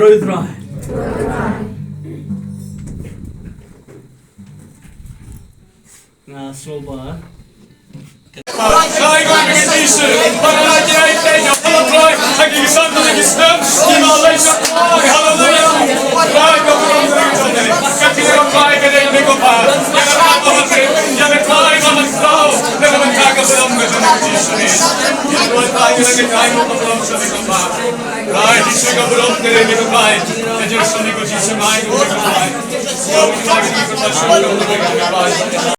Trödrai. Nah, slow bar. Saygı geçişi, bana gerekli yapılan hakiki sanatı istem, imalayacak var, halalıya, var kapılarını geçenleri, kaçırıyorum var edelim bir kopa, yana kapatı, yana kay kamatı, ne zaman kakasılam geçenleri geçişini, yana kay yana kay kapılarını geçenleri kopa, kay dişi kapılarını geçenleri kopa, geçişini geçişini ay kapılarını kopa, yavrum kay kapılarını geçenleri kopa.